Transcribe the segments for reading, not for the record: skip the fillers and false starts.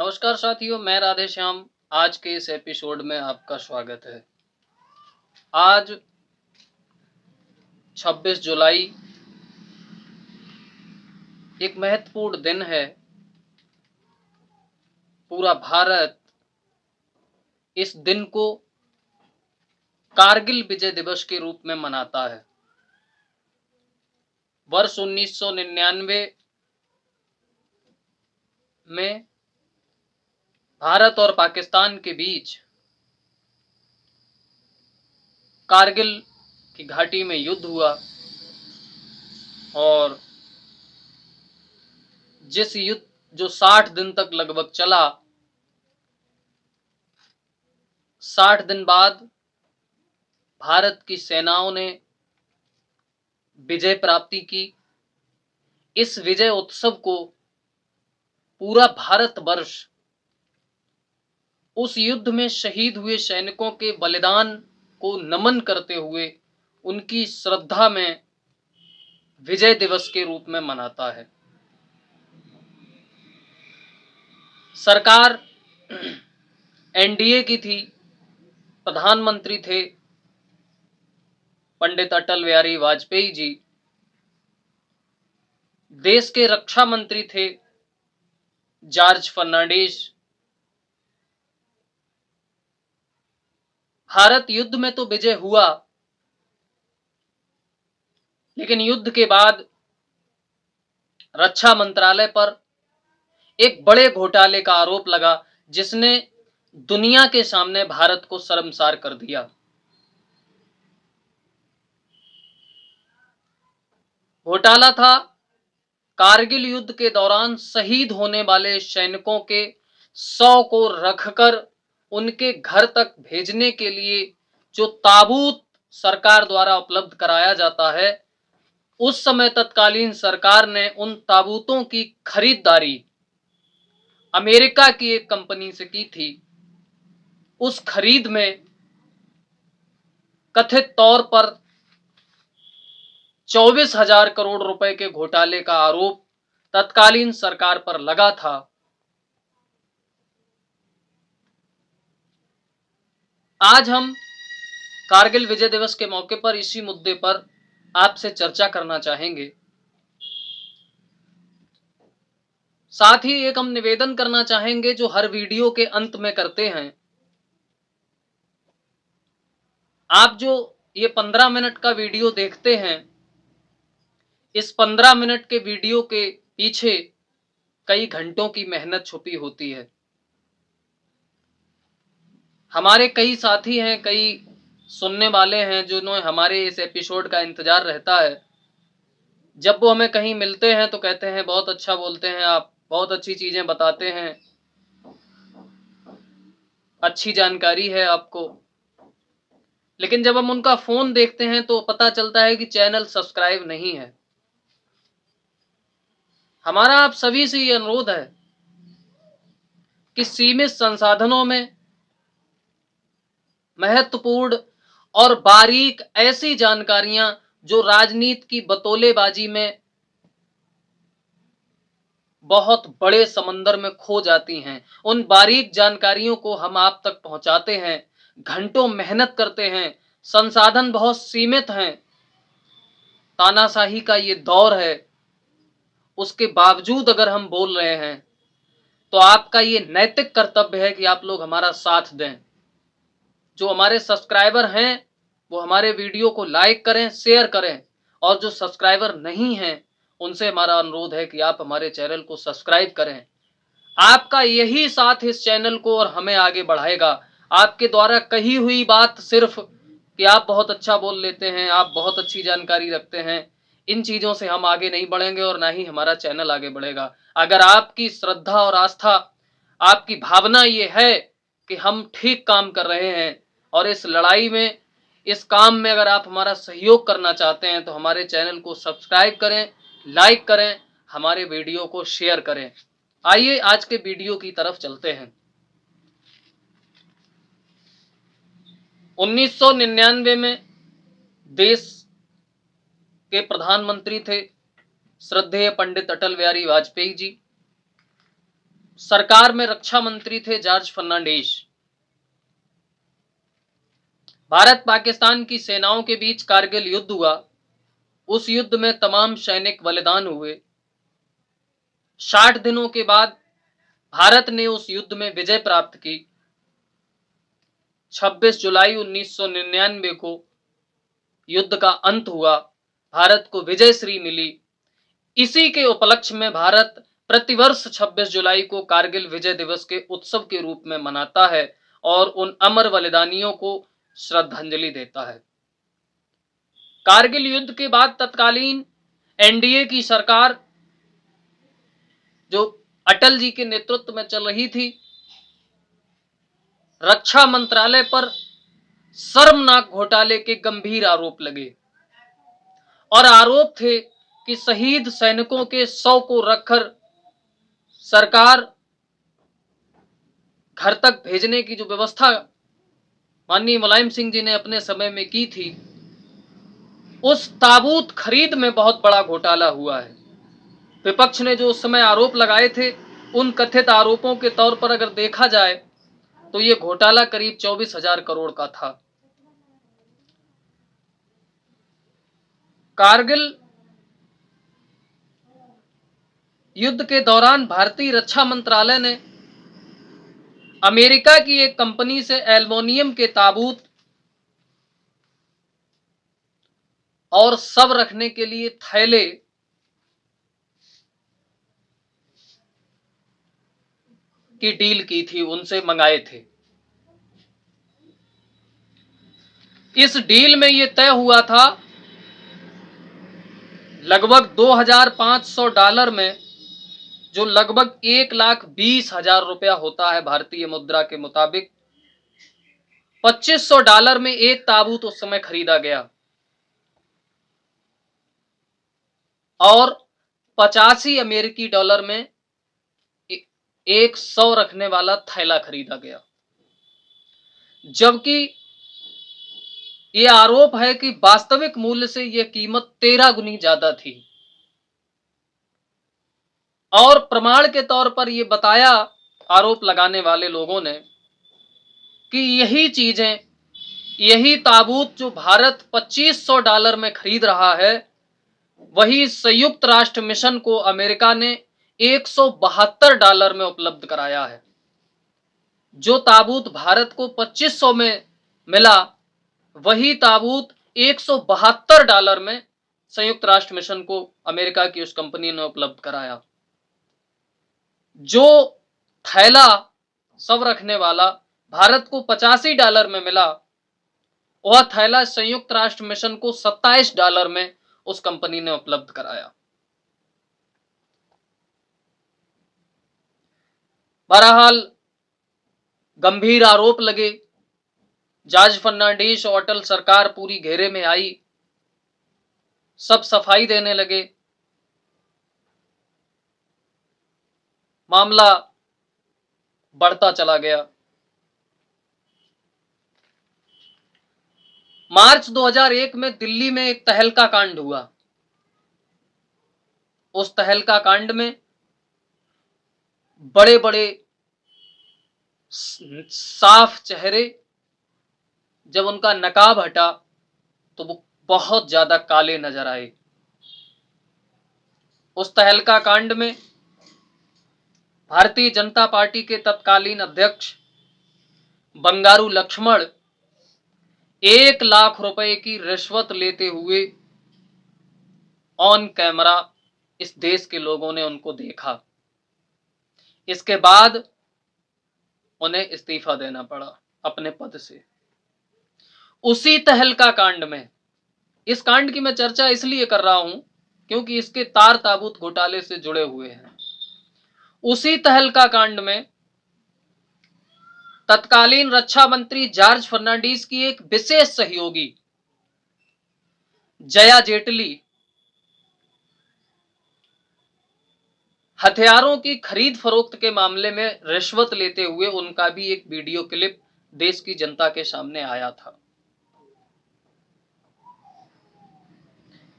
नमस्कार साथियों, मैं राधे श्याम। आज के इस एपिसोड में आपका स्वागत है। आज 26 जुलाई एक महत्वपूर्ण दिन है। पूरा भारत इस दिन को कारगिल विजय दिवस के रूप में मनाता है। वर्ष 1999 में भारत और पाकिस्तान के बीच कारगिल की घाटी में युद्ध हुआ और जिस युद्ध जो 60 दिन तक लगभग चला, 60 दिन बाद भारत की सेनाओं ने विजय प्राप्ति की। इस विजय उत्सव को पूरा भारतवर्ष उस युद्ध में शहीद हुए सैनिकों के बलिदान को नमन करते हुए उनकी श्रद्धा में विजय दिवस के रूप में मनाता है। सरकार एनडीए की थी, प्रधानमंत्री थे पंडित अटल बिहारी वाजपेयी जी, देश के रक्षा मंत्री थे जॉर्ज फर्नांडिस। भारत युद्ध में तो विजय हुआ, लेकिन युद्ध के बाद रक्षा मंत्रालय पर एक बड़े घोटाले का आरोप लगा, जिसने दुनिया के सामने भारत को शर्मसार कर दिया। घोटाला था कारगिल युद्ध के दौरान शहीद होने वाले सैनिकों के 100 को रखकर उनके घर तक भेजने के लिए जो ताबूत सरकार द्वारा उपलब्ध कराया जाता है, उस समय तत्कालीन सरकार ने उन ताबूतों की खरीदारी अमेरिका की एक कंपनी से की थी। उस खरीद में कथित तौर पर 24,000 करोड़ रुपए के घोटाले का आरोप तत्कालीन सरकार पर लगा था। आज हम कारगिल विजय दिवस के मौके पर इसी मुद्दे पर आपसे चर्चा करना चाहेंगे। साथ ही एक हम निवेदन करना चाहेंगे जो हर वीडियो के अंत में करते हैं। आप जो ये 15 मिनट का वीडियो देखते हैं, इस 15 मिनट के वीडियो के पीछे कई घंटों की मेहनत छुपी होती है। हमारे कई साथी हैं, कई सुनने वाले हैं जिन्होंने हमारे इस एपिसोड का इंतजार रहता है। जब वो हमें कहीं मिलते हैं तो कहते हैं बहुत अच्छा बोलते हैं आप, बहुत अच्छी चीजें बताते हैं, अच्छी जानकारी है आपको। लेकिन जब हम उनका फोन देखते हैं तो पता चलता है कि चैनल सब्सक्राइब नहीं है। हमारा आप सभी से ये अनुरोध है कि सीमित संसाधनों में महत्वपूर्ण और बारीक ऐसी जानकारियां जो राजनीति की बतौलेबाजी में बहुत बड़े समंदर में खो जाती हैं, उन बारीक जानकारियों को हम आप तक पहुंचाते हैं। घंटों मेहनत करते हैं, संसाधन बहुत सीमित हैं, तानाशाही का ये दौर है, उसके बावजूद अगर हम बोल रहे हैं तो आपका ये नैतिक कर्तव्य है कि आप लोग हमारा साथ दें। जो हमारे सब्सक्राइबर हैं वो हमारे वीडियो को लाइक करें, शेयर करें, और जो सब्सक्राइबर नहीं हैं उनसे हमारा अनुरोध है कि आप हमारे चैनल को सब्सक्राइब करें। आपका यही साथ इस चैनल को और हमें आगे बढ़ाएगा। आपके द्वारा कही हुई बात सिर्फ कि आप बहुत अच्छा बोल लेते हैं, आप बहुत अच्छी जानकारी रखते हैं, इन चीजों से हम आगे नहीं बढ़ेंगे और ना ही हमारा चैनल आगे बढ़ेगा। अगर आपकी श्रद्धा और आस्था, आपकी भावना ये है कि हम ठीक काम कर रहे हैं और इस लड़ाई में, इस काम में अगर आप हमारा सहयोग करना चाहते हैं तो हमारे चैनल को सब्सक्राइब करें, लाइक करें, हमारे वीडियो को शेयर करें। आइए आज के वीडियो की तरफ चलते हैं। 1999 में देश के प्रधानमंत्री थे श्रद्धेय पंडित अटल बिहारी वाजपेयी जी। सरकार में रक्षा मंत्री थे जॉर्ज फर्नांडीज। भारत पाकिस्तान की सेनाओं के बीच कारगिल युद्ध हुआ। उस युद्ध में तमाम सैनिक बलिदान हुए। 60 दिनों के बाद भारत ने उस युद्ध में विजय प्राप्त की। 26 जुलाई 1999 को युद्ध का अंत हुआ। भारत को विजयश्री मिली। इसी के उपलक्ष्य में भारत प्रतिवर्ष 26 जुलाई को कारगिल विजय दिवस के उत्सव के रूप में मनाता है और उन अमर बलिदानियों को श्रद्धांजलि देता है। कारगिल युद्ध के बाद तत्कालीन एनडीए की सरकार, जो अटल जी के नेतृत्व में चल रही थी, रक्षा मंत्रालय पर शर्मनाक घोटाले के गंभीर आरोप लगे और आरोप थे कि शहीद सैनिकों के शव को रखकर सरकार घर तक भेजने की जो व्यवस्था माननीय मुलायम सिंह जी ने अपने समय में की थी, उस ताबूत खरीद में बहुत बड़ा घोटाला हुआ है। विपक्ष ने जो उस समय आरोप लगाए थे, उन कथित आरोपों के तौर पर अगर देखा जाए तो यह घोटाला करीब 24,000 करोड़ का था। कारगिल युद्ध के दौरान भारतीय रक्षा मंत्रालय ने अमेरिका की एक कंपनी से एल्युमिनियम के ताबूत और शव रखने के लिए थैले की डील की थी, उनसे मंगाए थे। इस डील में यह तय हुआ था लगभग $2,500 में, जो लगभग 1,20,000 रुपया होता है भारतीय मुद्रा के मुताबिक। $2,500 में एक ताबूत उस समय खरीदा गया और 85 अमेरिकी डॉलर में एक 100 रखने वाला थैला खरीदा गया। जबकि यह आरोप है कि वास्तविक मूल्य से यह कीमत 13 गुनी ज्यादा थी और प्रमाण के तौर पर यह बताया आरोप लगाने वाले लोगों ने कि यही चीजें, यही ताबूत जो भारत $2,500 में खरीद रहा है, वही संयुक्त राष्ट्र मिशन को अमेरिका ने $172 में उपलब्ध कराया है। जो ताबूत भारत को 2,500 में मिला, वही ताबूत $172 में संयुक्त राष्ट्र मिशन को अमेरिका की उस कंपनी ने उपलब्ध कराया। जो थैला शव रखने वाला भारत को $85 में मिला, वह थैला संयुक्त राष्ट्र मिशन को $27 में उस कंपनी ने उपलब्ध कराया। बहरहाल गंभीर आरोप लगे। जॉर्ज फर्नांडीज और अटल सरकार पूरी घेरे में आई। सब सफाई देने लगे। मामला बढ़ता चला गया। मार्च 2001 में दिल्ली में एक तहलका कांड हुआ। उस तहलका कांड में बड़े बड़े साफ चेहरे, जब उनका नकाब हटा तो वो बहुत ज्यादा काले नजर आए। उस तहलका कांड में भारतीय जनता पार्टी के तत्कालीन अध्यक्ष बंगारू लक्ष्मण 1 लाख रुपए की रिश्वत लेते हुए ऑन कैमरा इस देश के लोगों ने उनको देखा। इसके बाद उन्हें इस्तीफा देना पड़ा अपने पद से। उसी तहलका कांड में, इस कांड की मैं चर्चा इसलिए कर रहा हूं क्योंकि इसके तार ताबूत घोटाले से जुड़े हुए हैं। उसी तहलका कांड में तत्कालीन रक्षा मंत्री जॉर्ज फर्नांडीज की एक विशेष सहयोगी जया जेटली हथियारों की खरीद फरोख्त के मामले में रिश्वत लेते हुए उनका भी एक वीडियो क्लिप देश की जनता के सामने आया था।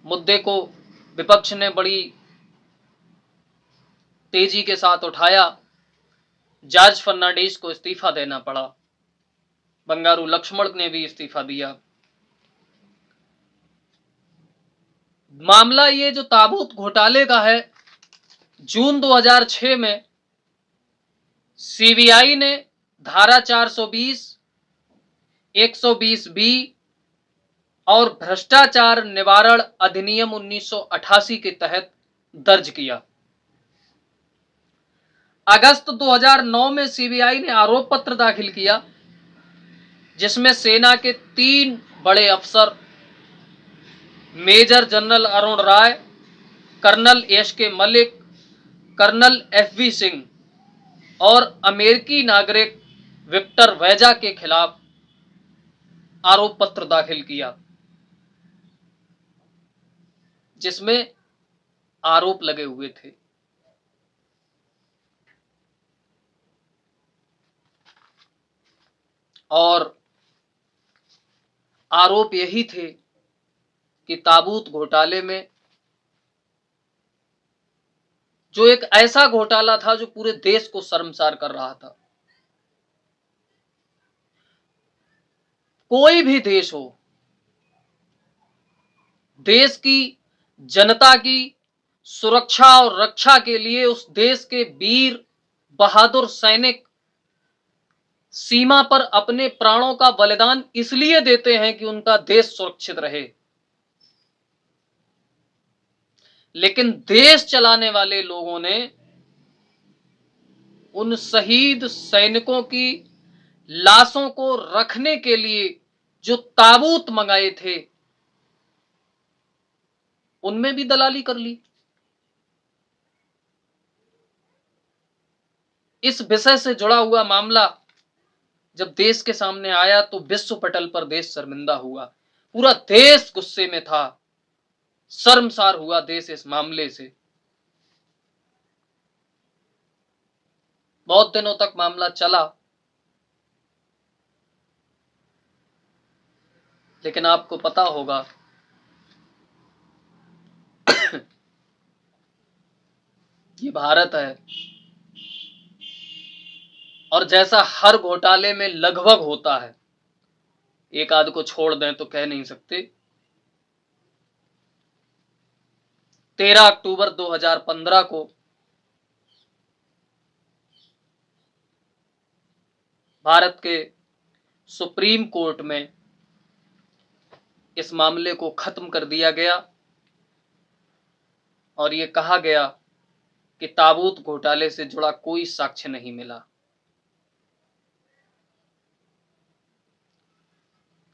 मुद्दे को विपक्ष ने बड़ी तेजी के साथ उठाया जॉर्ज फर्नांडीज को इस्तीफा देना पड़ा, बंगारू लक्ष्मण ने भी इस्तीफा दिया। मामला ये जो ताबूत घोटाले का है, जून 2006 में सीबीआई ने धारा 420, 120 बी और भ्रष्टाचार निवारण अधिनियम 1988 के तहत दर्ज किया। अगस्त 2009 में सीबीआई ने आरोप पत्र दाखिल किया, जिसमें सेना के 3 बड़े अफसर major general Arun Rai, colonel S K. Malik, colonel F V. Singh और अमेरिकी नागरिक विक्टर वैजा के खिलाफ आरोप पत्र दाखिल किया, जिसमें आरोप लगे हुए थे और आरोप यही थे कि ताबूत घोटाले में, जो एक ऐसा घोटाला था जो पूरे देश को शर्मसार कर रहा था, कोई भी देश हो, देश की जनता की सुरक्षा और रक्षा के लिए उस देश के वीर बहादुर सैनिक सीमा पर अपने प्राणों का बलिदान इसलिए देते हैं कि उनका देश सुरक्षित रहे। लेकिन देश चलाने वाले लोगों ने उन शहीद सैनिकों की लाशों को रखने के लिए जो ताबूत मंगाए थे, उनमें भी दलाली कर ली। इस विषय से जुड़ा हुआ मामला जब देश के सामने आया तो विश्व पटल पर देश शर्मिंदा हुआ, पूरा देश गुस्से में था, शर्मसार हुआ देश इस मामले से। बहुत दिनों तक मामला चला, लेकिन आपको पता होगा ये भारत है, और जैसा हर घोटाले में लगभग होता है, एक आध को छोड़ दें तो कह नहीं सकते, 13 अक्टूबर 2015 को भारत के सुप्रीम कोर्ट में इस मामले को खत्म कर दिया गया और ये कहा गया कि ताबूत घोटाले से जुड़ा कोई साक्ष्य नहीं मिला।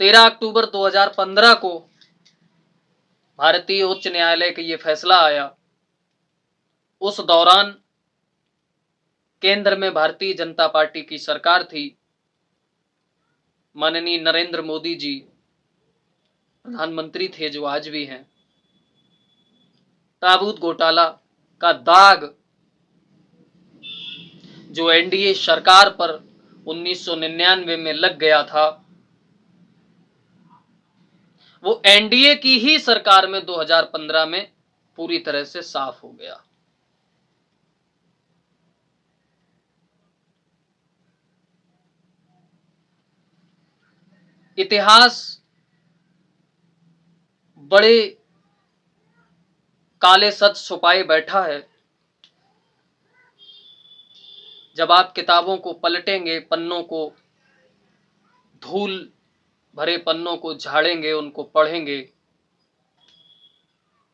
13 अक्टूबर 2015 को भारतीय उच्च न्यायालय का ये फैसला आया। उस दौरान केंद्र में भारतीय जनता पार्टी की सरकार थी, माननीय नरेंद्र मोदी जी प्रधानमंत्री थे, जो आज भी हैं। ताबूत घोटाला का दाग जो एनडीए सरकार पर 1999 में लग गया था, वो एनडीए की ही सरकार में 2015 में पूरी तरह से साफ हो गया। इतिहास बड़े काले सच छुपाए बैठा है। जब आप किताबों को पलटेंगे, पन्नों को, धूल भरे पन्नों को झाड़ेंगे, उनको पढ़ेंगे,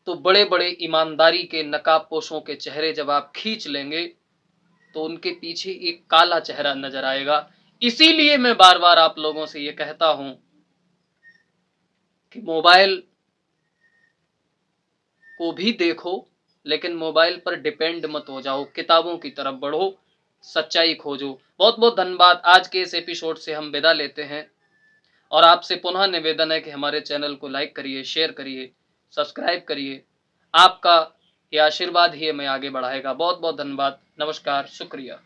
तो बड़े बड़े ईमानदारी के नकाबपोशों के चेहरे जब आप खींच लेंगे तो उनके पीछे एक काला चेहरा नजर आएगा। इसीलिए मैं बार बार आप लोगों से ये कहता हूं कि मोबाइल को भी देखो, लेकिन मोबाइल पर डिपेंड मत हो जाओ, किताबों की तरफ बढ़ो, सच्चाई खोजो। बहुत बहुत धन्यवाद। आज के इस एपिसोड से हम विदा लेते हैं और आपसे पुनः निवेदन है कि हमारे चैनल को लाइक करिए, शेयर करिए, सब्सक्राइब करिए। आपका ये आशीर्वाद ही हमें आगे बढ़ाएगा। बहुत बहुत धन्यवाद। नमस्कार, शुक्रिया।